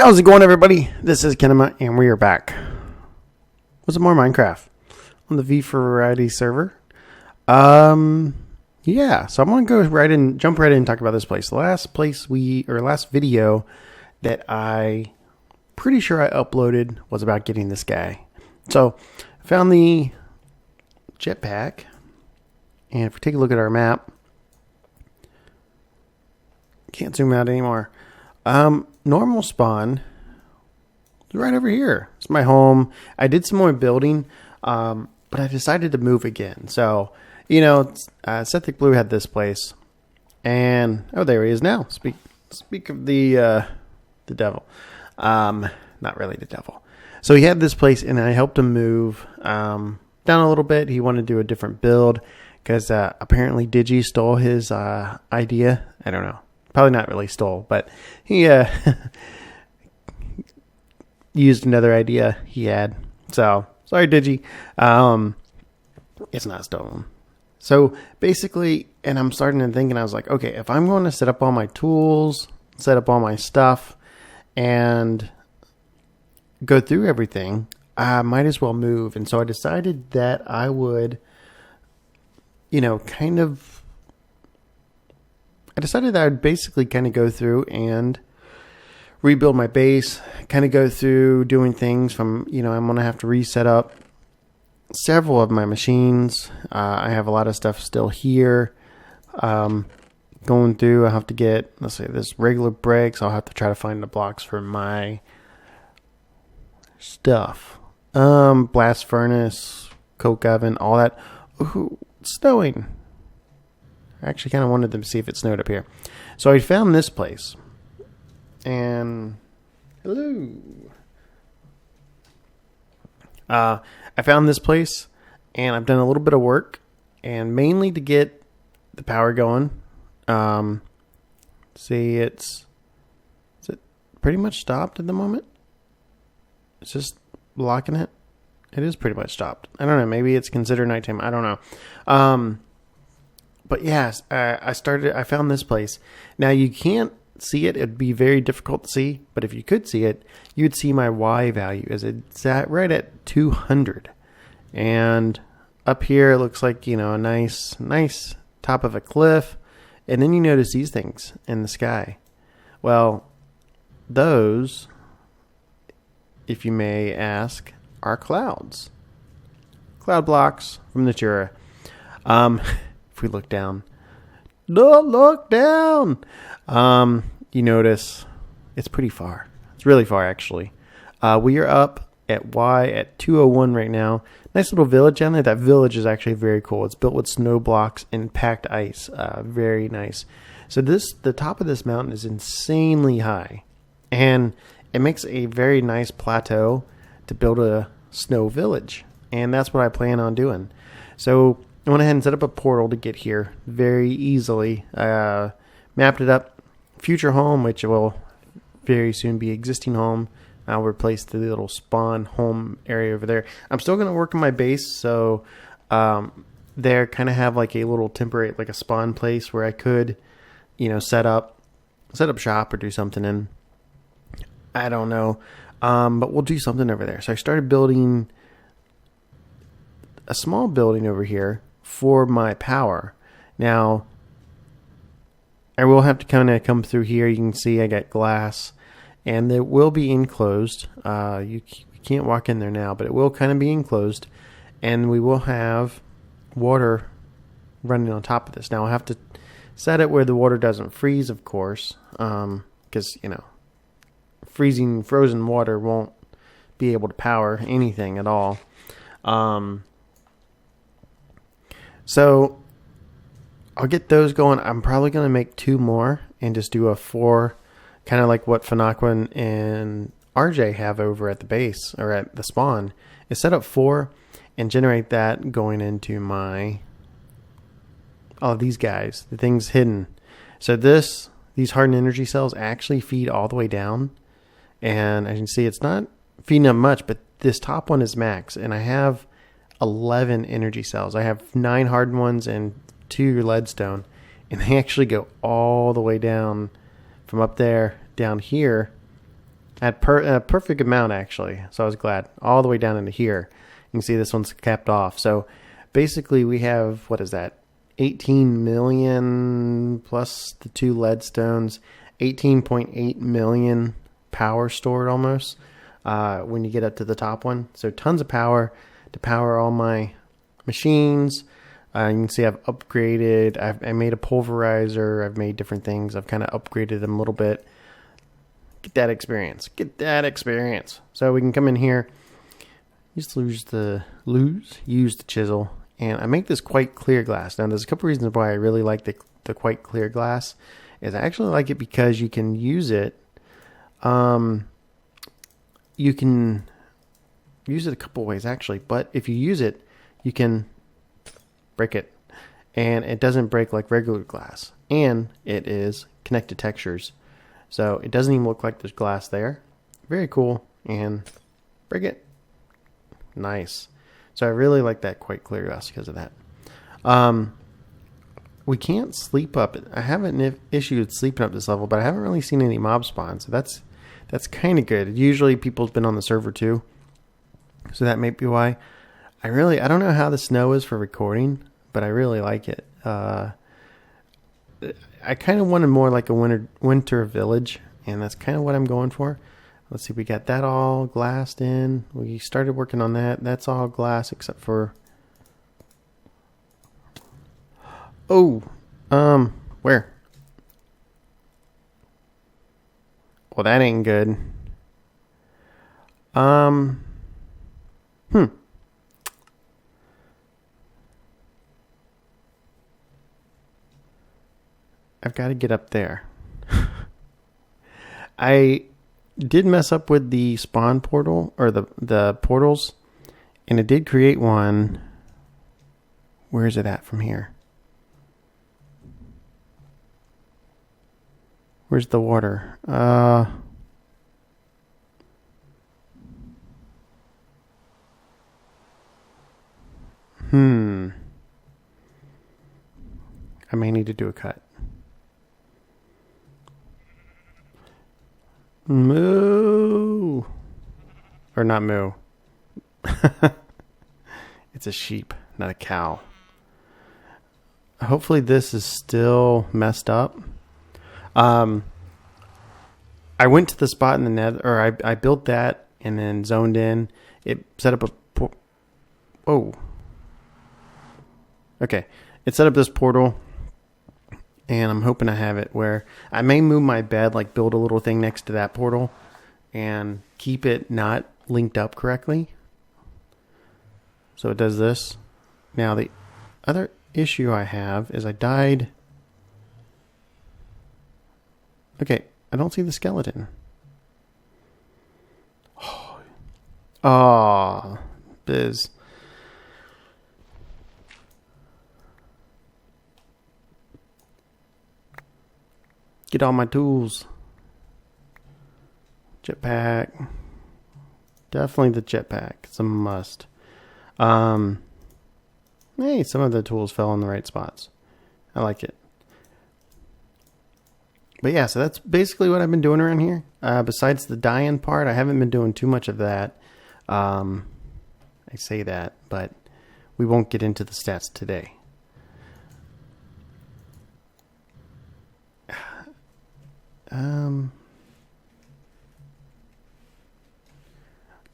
How's it going, everybody? This is Kinema, and we are back with some more Minecraft on the V4Variety server. Yeah, so I'm gonna jump right in and talk about this place. The last video that I pretty sure I uploaded was about getting this guy. So I found the jetpack, and if we take a look at our map, can't zoom out anymore. Normal spawn is right over here. It's my home. I did some more building, but I decided to move again. So, you know, Septic Blue had this place, and oh, there he is now. Speak of the devil. Not really the devil. So he had this place, and I helped him move down a little bit. He wanted to do a different build because apparently Digi stole his idea. I don't know. Probably not really stole, but he used another idea he had. So, sorry, Digi. It's not stolen. So, basically, and I'm starting to think, and I was like, okay, if I'm going to set up all my tools, set up all my stuff, and go through everything, I might as well move. And so I decided that I would, I decided that I would basically kind of go through and rebuild my base, kind of go through doing things from, I'm going to have to reset up several of my machines. I have a lot of stuff still here. Going through, I have to get, let's say, this regular bricks. I'll have to try to find the blocks for my stuff. Blast furnace, coke oven, all that. Ooh, it's snowing. I actually kind of wanted to see if it snowed up here. So I found this place. And hello. I found this place, and I've done a little bit of work, and mainly to get the power going. See, is it pretty much stopped at the moment? It's just blocking it. It is pretty much stopped. I don't know. Maybe it's considered nighttime. I don't know. But yes, I found this place. Now you can't see it. It'd be very difficult to see. But if you could see it, you'd see my Y value as it's right at 200. And up here, it looks like, a nice top of a cliff. And then you notice these things in the sky. Well, those, if you may ask, are clouds. Cloud blocks from Natura. If we look down, don't look down. You notice it's pretty far. It's really far, actually. We are up at Y at 201 right now. Nice little village down there. That village is actually very cool. It's built with snow blocks and packed ice. Very nice. So the top of this mountain is insanely high, and it makes a very nice plateau to build a snow village. And that's what I plan on doing. So I went ahead and set up a portal to get here very easily. Mapped it up. Future home, which will very soon be existing home. I'll replace the little spawn home area over there. I'm still going to work on my base, so there kind of have like a little temporary, like a spawn place where I could, set up shop or do something in. I don't know, but we'll do something over there. So I started building a small building over here for my power. Now, I will have to kind of come through here. You can see I got glass, and it will be enclosed. You can't walk in there now, but it will kind of be enclosed, and we will have water running on top of this. Now, I'll have to set it where the water doesn't freeze, of course, because, frozen water won't be able to power anything at all. So I'll get those going. I'm probably going to make 2 more and just do a 4, kind of like what Fanaqua and RJ have over at the base or at the spawn. Is set up 4 and generate that going into my these guys, the things hidden. So these hardened energy cells actually feed all the way down, and as you can see, it's not feeding up much, but this top one is max, and I have 11 energy cells. I have 9 hardened ones and 2 leadstone, and they actually go all the way down from up there down here at a perfect amount, actually. So I was glad. All the way down into here. You can see this one's capped off. So basically we have, what is that? 18 million plus the 2 lead stones. 18.8 million power stored almost when you get up to the top one. So tons of power to power all my machines. You can see I've upgraded. I made a pulverizer. I've made different things. I've kind of upgraded them a little bit. Get that experience. Get that experience. So we can come in here. Just use the chisel. And I make this quite clear glass. Now there's a couple reasons why I really like the quite clear glass. Is I actually like it because you can use it. You can use it a couple ways actually. But if you use it, you can break it. And it doesn't break like regular glass. And it is connected textures. So it doesn't even look like there's glass there. Very cool. And break it. Nice. So I really like that quite clear glass because of that. We can't sleep up. I haven't issued sleeping up this level, but I haven't really seen any mob spawn. So that's kind of good. Usually people's been on the server too. So that may be why. I don't know how the snow is for recording, but I really like it. I kind of wanted more like a winter village, and that's kind of what I'm going for. Let's see, we got that all glassed in. We started working on that. That's all glass except for... Oh, where? Well, that ain't good. I've got to get up there. I did mess up with the spawn portal, or the portals, and it did create one. Where is it at from here? Where's the water? I may need to do a cut. Moo. Or not moo. It's a sheep, not a cow. Hopefully this is still messed up. I went to the spot in the nether, or I built that and then zoned in. It set up a... Whoa. Okay. It set up this portal. And I'm hoping I have it where I may move my bed, like build a little thing next to that portal and keep it not linked up correctly. So it does this. Now the other issue I have is I died. Okay, I don't see the skeleton. Oh, biz. Get all my tools. Jetpack. Definitely the jetpack. It's a must. Hey, some of the tools fell in the right spots. I like it. But yeah, so that's basically what I've been doing around here. Besides the dying part, I haven't been doing too much of that. I say that, but we won't get into the stats today.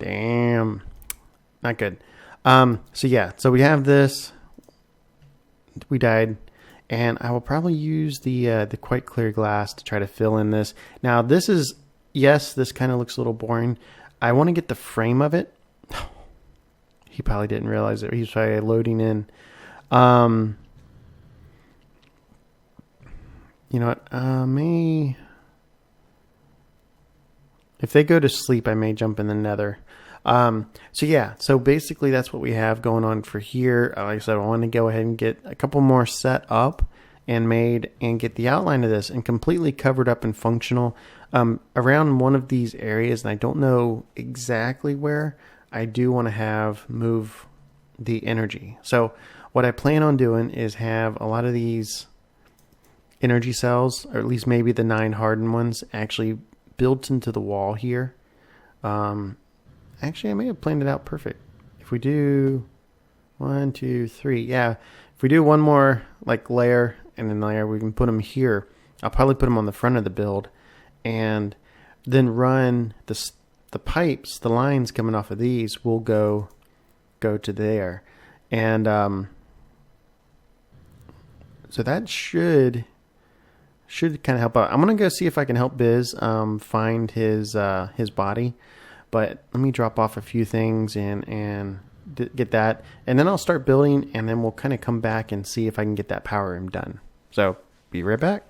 Damn. Not good. So yeah, so we have this. We died. And I will probably use the quite clear glass to try to fill in this. Now this is, yes, this kind of looks a little boring. I want to get the frame of it. He probably didn't realize it. He's probably loading in. You know what? If they go to sleep, I may jump in the nether. So yeah, so basically that's what we have going on for here. Like I said, I want to go ahead and get a couple more set up and made and get the outline of this and completely covered up and functional around one of these areas. And I don't know exactly where. I do want to move the energy. So what I plan on doing is have a lot of these energy cells, or at least maybe the 9 hardened ones, actually built into the wall here. Actually, I may have planned it out perfect. If we do 1, 2, 3, yeah. If we do one more like layer and then layer, we can put them here. I'll probably put them on the front of the build, and then run the pipes, the lines coming off of these will go to there, and so that should kind of help out. I'm gonna go see if I can help Biz find his body, but let me drop off a few things and get that, and then I'll start building, and then we'll kind of come back and see if I can get that power room done. So be right back.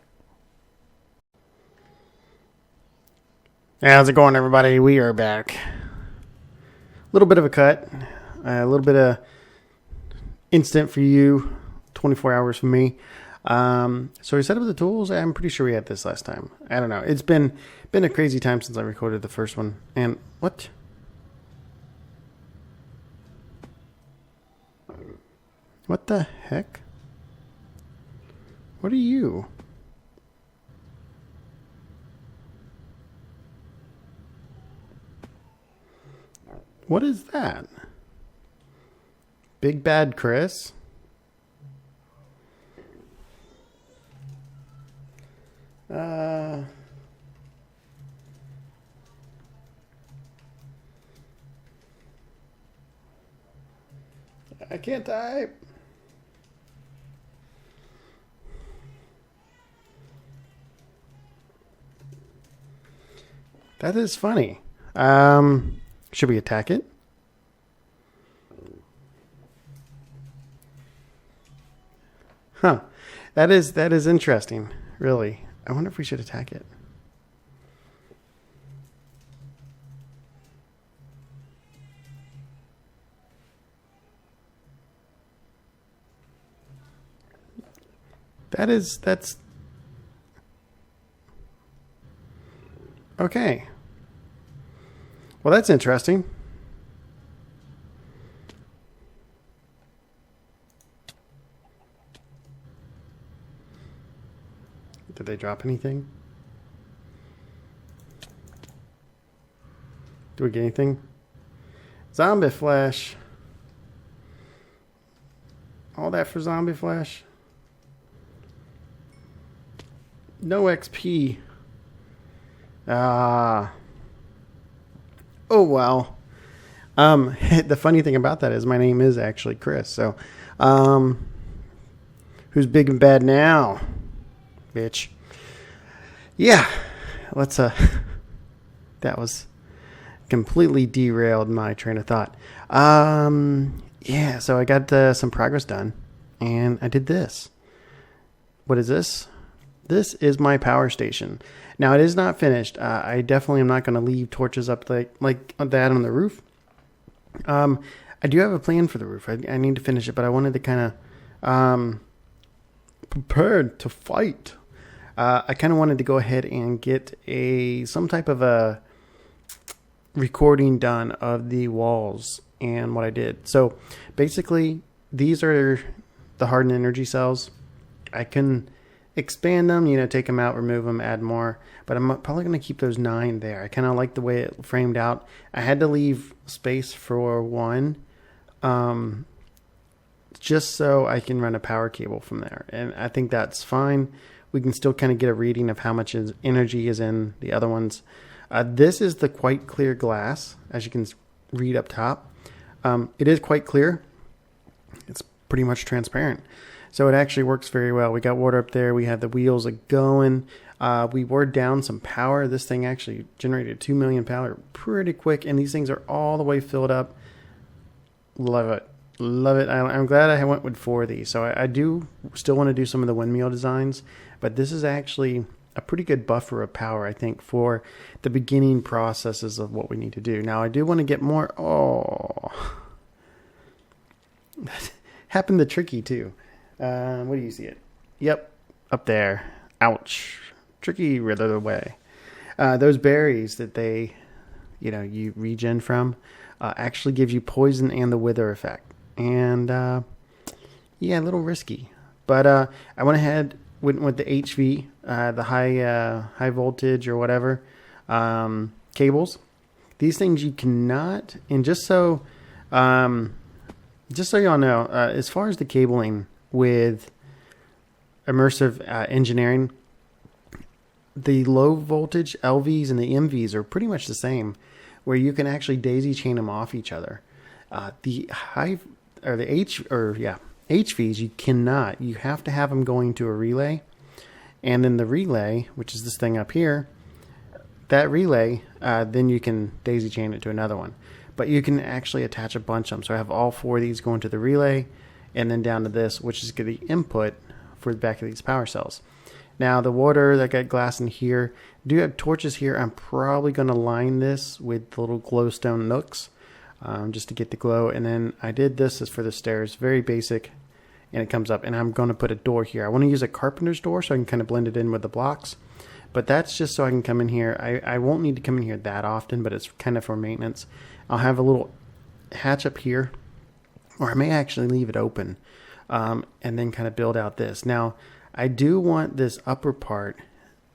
How's it going, everybody? We are back. A little bit of a cut, a little bit of instant for you, 24 hours for me. So we set up the tools. I'm pretty sure we had this last time. I don't know. It's been a crazy time since I recorded the first one. And what? What the heck? What are you? What is that? Big Bad Chris? I can't type. That is funny. Should we attack it? Huh. That is interesting, really. I wonder if we should attack it. That's okay. Well, that's interesting. Did they drop anything? Do we get anything? Zombie flesh. All that for zombie flesh? No XP. Oh well. The funny thing about that is my name is actually Chris. So, who's big and bad now, bitch? Yeah, let's. That was completely derailed my train of thought. Yeah. So I got some progress done, and I did this. What is this? This is my power station. Now, it is not finished. I definitely am not going to leave torches up like that on the roof. I do have a plan for the roof. I need to finish it, but I wanted to kind of prepared to fight. I kind of wanted to go ahead and get some type of a recording done of the walls and what I did. So basically, these are the hardened energy cells. I can expand them, take them out, remove them, add more. But I'm probably going to keep those 9 there. I kind of like the way it framed out. I had to leave space for one, just so I can run a power cable from there. And I think that's fine. We can still kind of get a reading of how much energy is in the other ones. This is the quite clear glass, as you can read up top. It is quite clear. It's pretty much transparent. So it actually works very well. We got water up there. We have the wheels going. We wore down some power. This thing actually generated 2 million power pretty quick. And these things are all the way filled up. Love it. Love it. I'm glad I went with 4 of these. So I do still want to do some of the windmill designs. But this is actually a pretty good buffer of power, I think, for the beginning processes of what we need to do. Now, I do want to get more. Oh. That happened to Tricky, too. What do you see it? Yep, up there. Ouch. Tricky rid of the way. Those berries that you regen from, actually gives you poison and the wither effect. And, yeah, a little risky. But I went ahead with the HV, the high voltage or whatever, cables. These things you cannot, and just so y'all know, as far as the cabling with immersive engineering, the low voltage LVs and the MVs are pretty much the same, where you can actually daisy chain them off each other. The high or the HVs you cannot. You have to have them going to a relay, and then the relay, which is this thing up here, that relay, then you can daisy chain it to another one. But you can actually attach a bunch of them. So I have all 4 of these going to the relay, and then down to this, which is the input for the back of these power cells. Now the water that got glass in here, do have torches here. I'm probably going to line this with the little glowstone nooks, just to get the glow. And then I did this is for the stairs, very basic, and it comes up. And I'm going to put a door here. I want to use a carpenter's door so I can kind of blend it in with the blocks. But that's just so I can come in here. I won't need to come in here that often, but it's kind of for maintenance. I'll have a little hatch up here, or I may actually leave it open, and then kind of build out this. Now, I do want this upper part,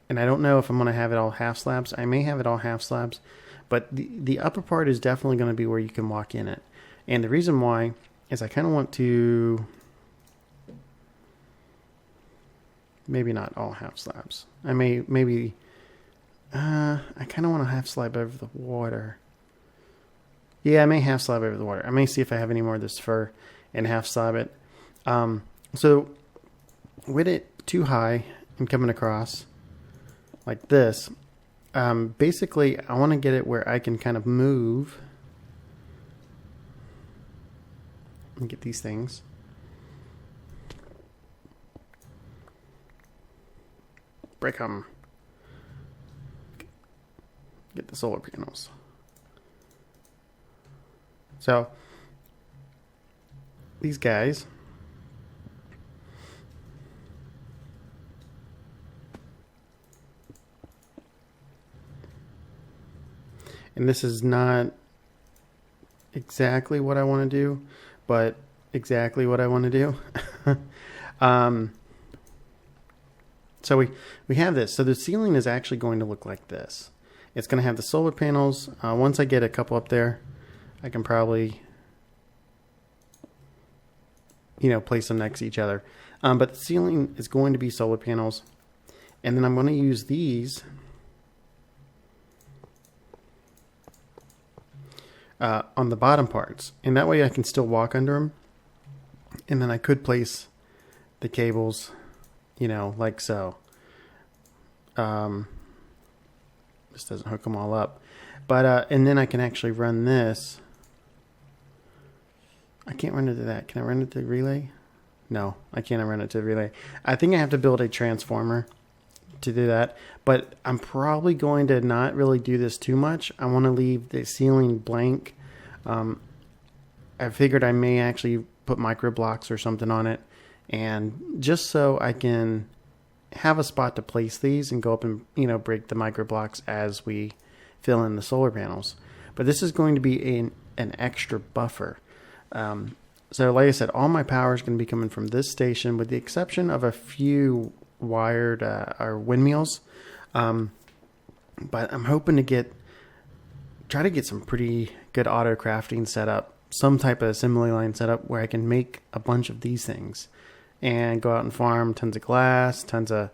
and I don't know if I'm going to have it all half slabs. I may have it all half slabs, but the upper part is definitely going to be where you can walk in it. And the reason why is I kind of want to, maybe not all half slabs. I kind of want to half slab over the water. Yeah, I may half slab over the water. I may see if I have any more of this fur and half slab it. So with it too high and coming across like this, basically I want to get it where I can kind of move and get these things. Break them. Get the solar panels. So these guys, and this is not exactly what I want to do, but exactly what I want to do. So we have this. So the ceiling is actually going to look like this. It's going to have the solar panels. Once I get a couple up there, I can probably, place them next to each other. But the ceiling is going to be solar panels. And then I'm going to use these on the bottom parts. And that way I can still walk under them. And then I could place the cables, like so. This doesn't hook them all up. But, and then I can actually run this. I can't run it to that. Can I run it to relay? No, I can't run it to relay. I think I have to build a transformer to do that. But I'm probably going to not really do this too much. I want to leave the ceiling blank. I figured I may actually put micro blocks or something on it. And just so I can have a spot to place these and go up and, break the micro blocks as we fill in the solar panels. But this is going to be an extra buffer. So like I said, all my power is going to be coming from this station with the exception of a few wired or windmills. But I'm hoping to try to get some pretty good auto crafting set up, some type of assembly line set up where I can make a bunch of these things and go out and farm tons of glass, tons of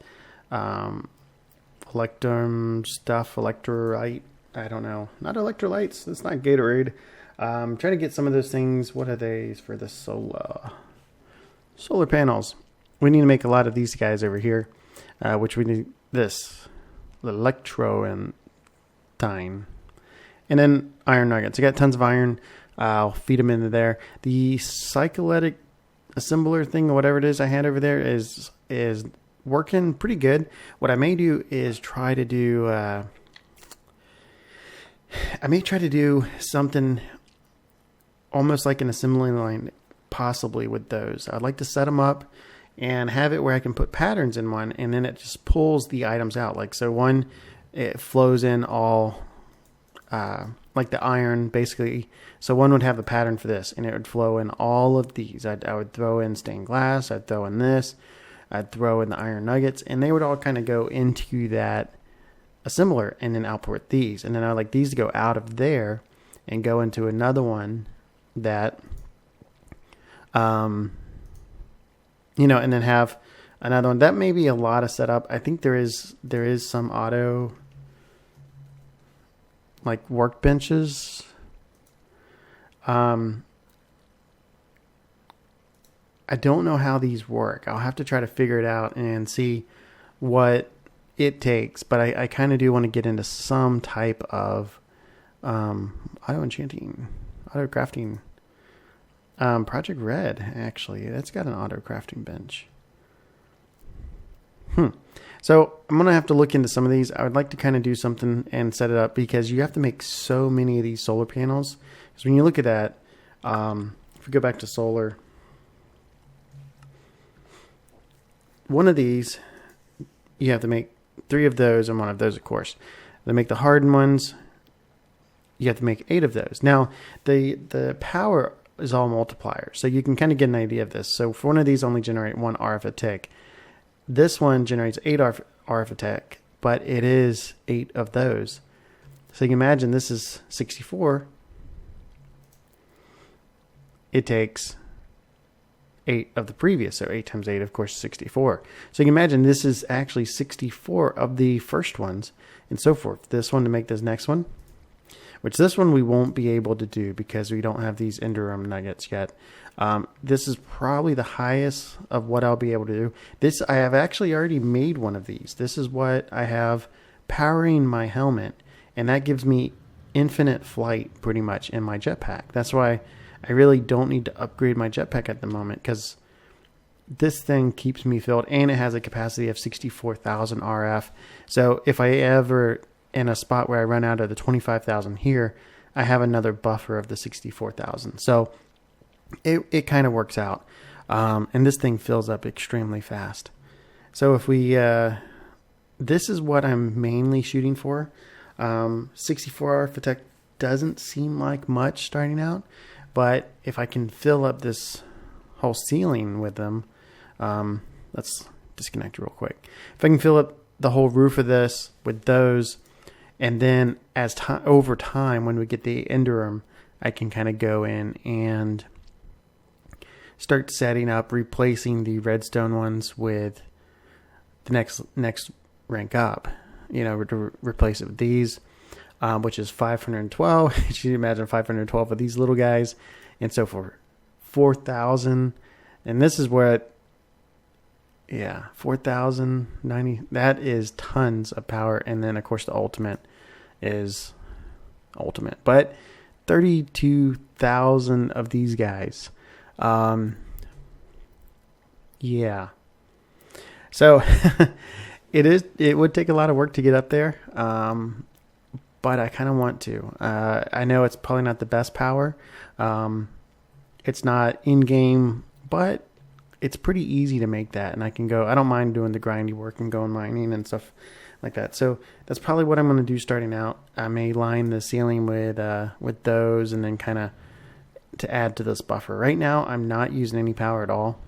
electrolyte. I don't know. Not electrolytes. It's not Gatorade. Try to get some of those things. What are they for the solar panels? We need to make a lot of these guys over here, which we need this electro and thine, and then iron nuggets. I got tons of iron. I'll feed them into there. The cycletic assembler thing, or whatever it is I had over there, is working pretty good. What I may do is try to do. I may try to do something almost like an assembly line, possibly with those. I'd like to set them up and have it where I can put patterns in one, and then it just pulls the items out. Like, so one, it flows in all, like the iron, basically. So one would have a pattern for this, and it would flow in all of these. I would throw in stained glass, I'd throw in this, I'd throw in the iron nuggets, and they would all kind of go into that similar and then output these. And then I like these to go out of there and go into another one that, and then have another one. That may be a lot of setup. I think there is some auto like workbenches. I don't know how these work. I'll have to try to figure it out and see what it takes. But I kind of do want to get into some type of auto enchanting, auto crafting. Project Red, actually, that's got an auto crafting bench. So I'm going to have to look into some of these. I would like to kind of do something and set it up because you have to make so many of these solar panels. Because when you look at that, if we go back to solar, one of these, you have to make 3 of those and 1 of those, of course. To make the hardened ones, you have to make 8 of those. Now, the power is all multipliers, so you can kind of get an idea of this. So for one of these, only generate 1 RF a tick. This one generates 8 RF a tick, but it is 8 of those. So you can imagine this is 64. It takes 8 of the previous, so 8 times 8, of course, is 64. So you can imagine this is actually 64 of the first ones, and so forth. This one to make this next one, which this one we won't be able to do because we don't have these Enderum nuggets yet. This is probably the highest of what I'll be able to do. This, I have actually already made one of these. This is what I have powering my helmet, and that gives me infinite flight pretty much in my jetpack. That's why I really don't need to upgrade my jetpack at the moment, because this thing keeps me filled, and it has a capacity of 64,000 RF. So if I ever in a spot where I run out of the 25,000 here, I have another buffer of the 64,000. So it kind of works out. And this thing fills up extremely fast. So if we, this is what I'm mainly shooting for. 64 RF attack doesn't seem like much starting out, but if I can fill up this whole ceiling with them, let's disconnect real quick. If I can fill up the whole roof of this with those, and then as over time, when we get the Enderum, I can kind of go in and start setting up, replacing the redstone ones with the next rank up. To replace it with these, which is 512. You can imagine 512 of these little guys, and so for 4,000. And this is what, 4,090. That is tons of power. And then, of course, the ultimate is ultimate. But 32,000 of these guys. So it would take a lot of work to get up there. But I kind of want to. I know it's probably not the best power. It's not in-game, but it's pretty easy to make that. And I don't mind doing the grindy work and going mining and stuff like that. So that's probably what I'm going to do starting out. I may line the ceiling with those, and then kind of to add to this buffer. Right now, I'm not using any power at all.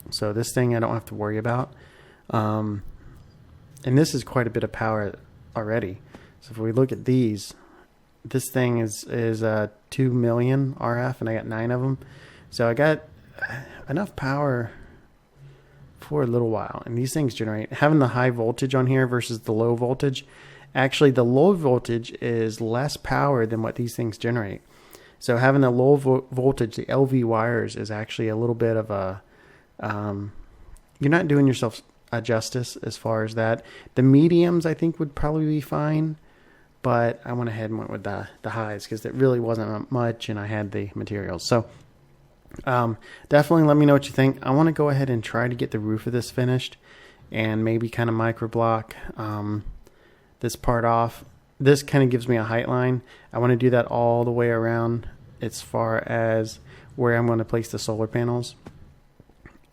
So this thing I don't have to worry about. And this is quite a bit of power already. So if we look at these, this thing is 2 million RF, and I got 9 of them. So I got enough power for a little while. And these things generate, having the high voltage on here versus the low voltage, actually the low voltage is less power than what these things generate. So having the low voltage, the LV wires, is actually a little bit of a, you're not doing yourself a justice as far as that. The mediums I think would probably be fine, but I went ahead and went with the highs because it really wasn't much, and I had the materials. So definitely let me know what you think. I want to go ahead and try to get the roof of this finished, and maybe kind of microblock this part off. This kind of gives me a height line. I want to do that all the way around as far as where I'm going to place the solar panels,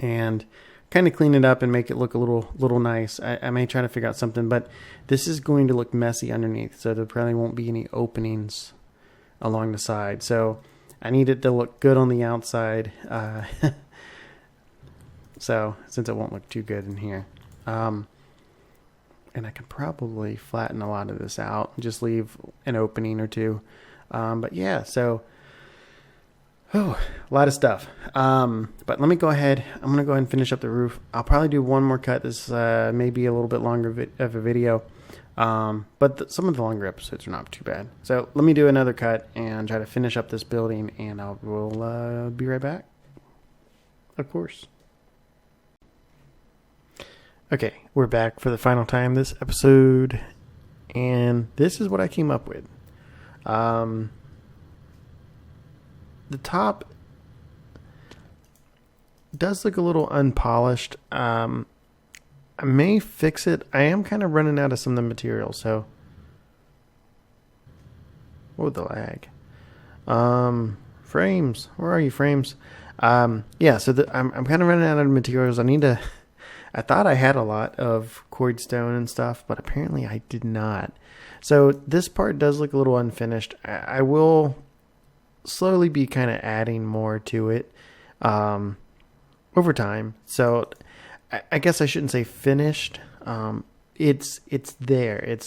and kind of clean it up and make it look a little nice. I may try to figure out something, but this is going to look messy underneath, so there probably won't be any openings along the side. So I need it to look good on the outside, so since it won't look too good in here. and I can probably flatten a lot of this out and just leave an opening or two. But yeah, so a lot of stuff. But let me go ahead. I'm going to go ahead and finish up the roof. I'll probably do one more cut. This may be a little bit longer of a video. But some of the longer episodes are not too bad. So let me do another cut and try to finish up this building, and we'll be right back. Of course. Okay, we're back for the final time this episode, and this is what I came up with. The top does look a little unpolished. I may fix it. I am kind of running out of some of the material, so what with the lag? Frames, where are you, frames? Yeah, so I'm kind of running out of materials. I thought I had a lot of cord stone and stuff, but apparently I did not. So this part does look a little unfinished. I will slowly be kind of adding more to it over time. So I guess I shouldn't say finished. It's there.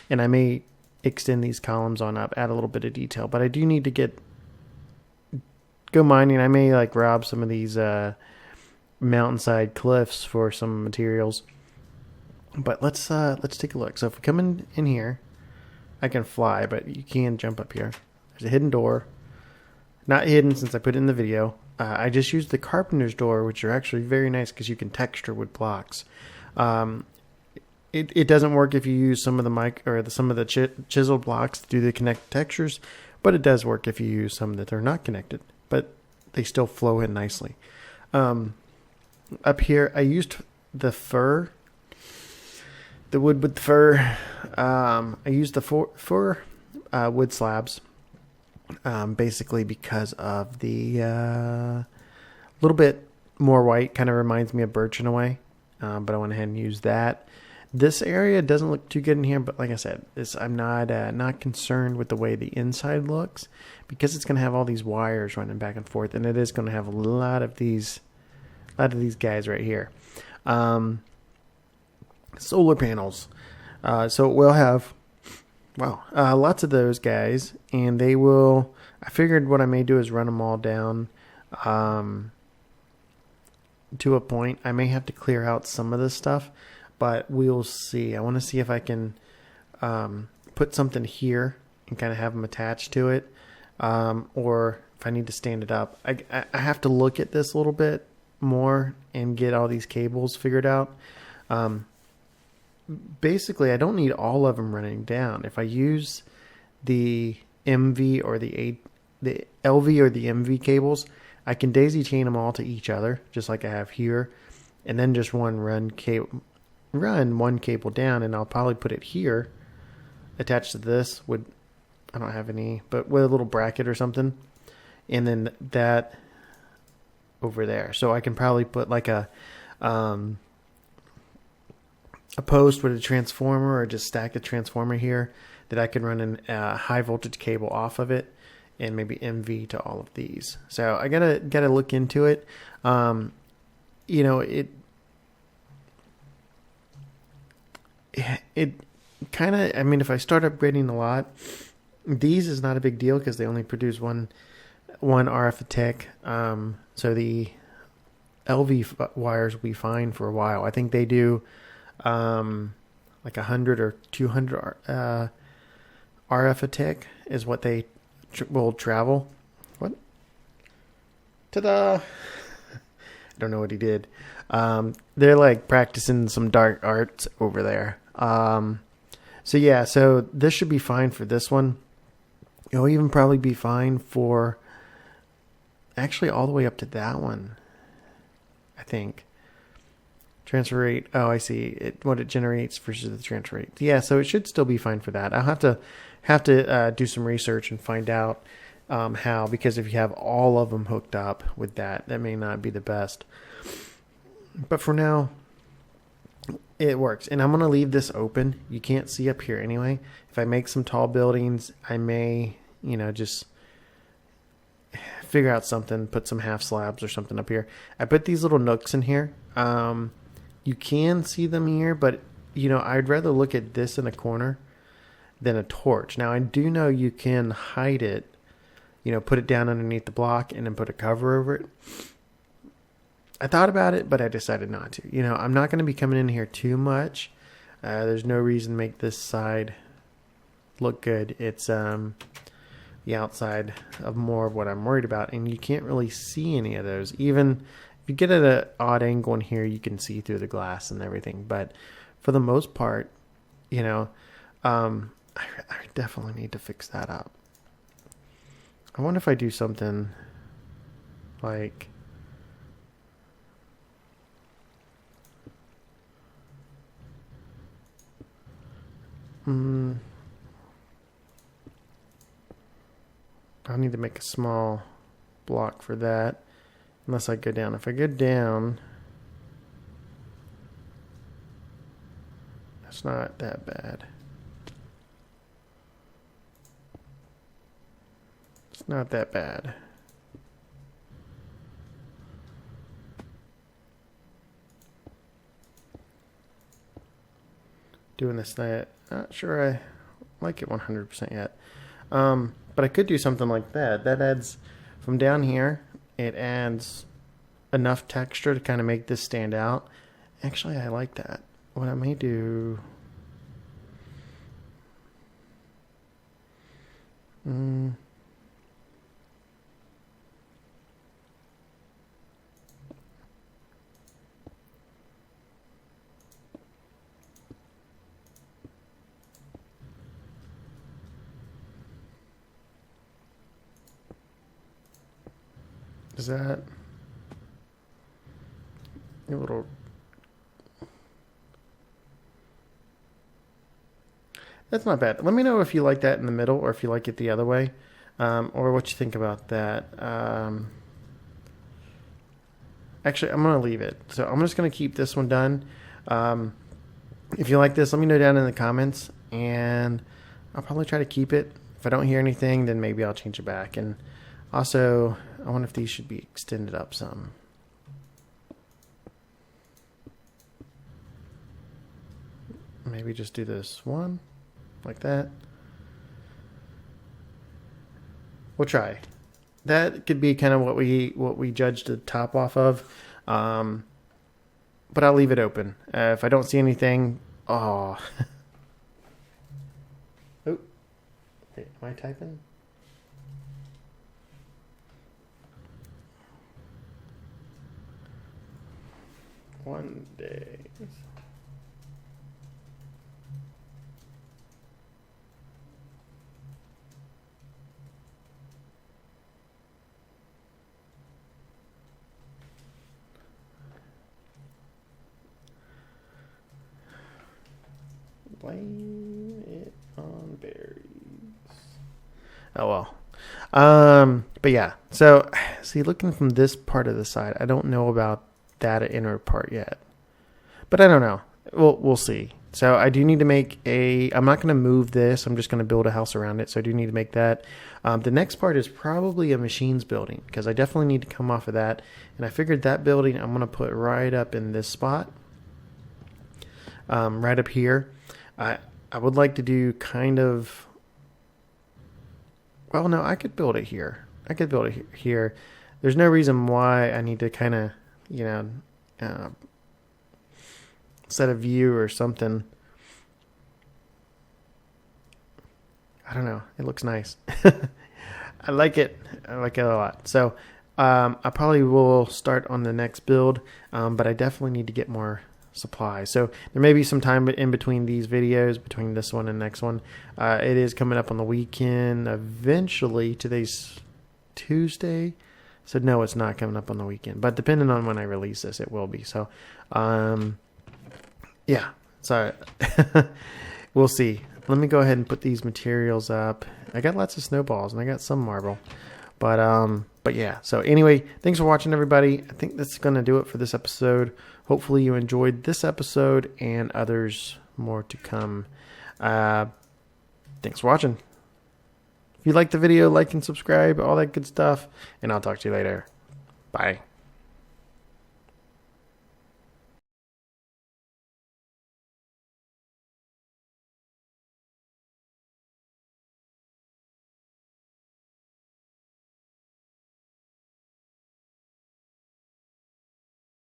And I may extend these columns on up, add a little bit of detail, but I do need to go mining. I may like rob some of these mountainside cliffs for some materials. But let's take a look. So if we come in here, I can fly, but you can jump up here. There's a hidden door. Not hidden since I put it in the video. I just used the carpenter's door, which are actually very nice because you can texture with blocks. It doesn't work if you use some of the chiseled blocks to do the connect textures, but it does work if you use some that are not connected, but they still flow in nicely. Up here, I used the wood with fir. I used the fir wood slabs, basically because of the little bit more white. Kind of reminds me of birch in a way, but I went ahead and used that. This area doesn't look too good in here, but like I said, I'm not concerned with the way the inside looks because it's going to have all these wires running back and forth, and it is going to have a lot of these guys right here. Solar panels. So it will have, lots of those guys, and they will, I figured what I may do is run them all down to a point. I may have to clear out some of this stuff, but we'll see. I want to see if I can put something here and kind of have them attached to it, or if I need to stand it up. I have to look at this a little bit more and get all these cables figured out. Basically, I don't need all of them running down. If I use the MV or the LV or the MV cables, I can daisy chain them all to each other, just like I have here, and then just run one cable down, and I'll probably put it here, attached to this. I don't have any, but with a little bracket or something, and then that over there. So I can probably put like a post with a transformer, or just stack the transformer here that I can run a high voltage cable off of it, and maybe MV to all of these. So I gotta look into it. It kind of, I mean, if I start upgrading a lot, these is not a big deal because they only produce one RF tech. So the LV wires will be fine for a while. I think they do like 100 or 200 RF a tick is what they will travel. What? Ta-da! I don't know what he did. They're like practicing some dark arts over there. So yeah, so this should be fine for this one. It'll even probably be fine for actually all the way up to that one, I think. Transfer rate. Oh, I see what it generates versus the transfer rate. Yeah, so it should still be fine for that. I'll have to do some research and find out how, because if you have all of them hooked up with that may not be the best. But for now, it works. And I'm going to leave this open. You can't see up here anyway. If I make some tall buildings, I may, just figure out something, put some half slabs or something up here. I put these little nooks in here. You can see them here, but I'd rather look at this in a corner than a torch. Now, I do know you can hide it, put it down underneath the block and then put a cover over it. I thought about it, but I decided not to. I'm not going to be coming in here too much. There's no reason to make this side look good. It's the outside of more of what I'm worried about, and you can't really see any of those. Even if you get at an odd angle in here, you can see through the glass and everything. But for the most part, I definitely need to fix that up. I wonder if I do something like... I'll need to make a small block for that. Unless I go down. If I go down, that's not that bad. It's not that bad. Doing this thing, not sure I like it 100% yet. But I could do something like that. That adds, from down here, it adds enough texture to kind of make this stand out. Actually, I like that. What I may do... Is that a little... That's not bad. Let me know if you like that in the middle or if you like it the other way, or what you think about that. Actually, I'm going to leave it. So I'm just going to keep this one done. If you like this, let me know down in the comments, and I'll probably try to keep it. If I don't hear anything, then maybe I'll change it back. And also, I wonder if these should be extended up some. Maybe just do this one, like that. We'll try. That could be kind of what we judge the top off of. But I'll leave it open. If I don't see anything, oh. Oh, wait, am I typing? One day. Blame it on berries. Oh well. But yeah. So see, looking from this part of the side, I don't know about that inner part yet, but I don't know. We'll see. So I do need to make I'm not going to move this. I'm just going to build a house around it. So I do need to make that. The next part is probably a machines building, because I definitely need to come off of that. And I figured that building I'm going to put right up in this spot, right up here. I would like to do kind of, well, no, I could build it here. I could build it here. There's no reason why I need to kind of, set a view or something. I don't know. It looks nice. I like it. I like it a lot. So I probably will start on the next build, but I definitely need to get more supply. So there may be some time in between these videos, between this one and next one. It is coming up on the weekend eventually. Today's Tuesday. So no, it's not coming up on the weekend, but depending on when I release this, it will be. So, yeah, so we'll see. Let me go ahead and put these materials up. I got lots of snowballs and I got some marble, but yeah. So anyway, thanks for watching, everybody. I think that's going to do it for this episode. Hopefully you enjoyed this episode and others more to come. Thanks for watching. If you liked the video, like and subscribe, all that good stuff, and I'll talk to you later. Bye.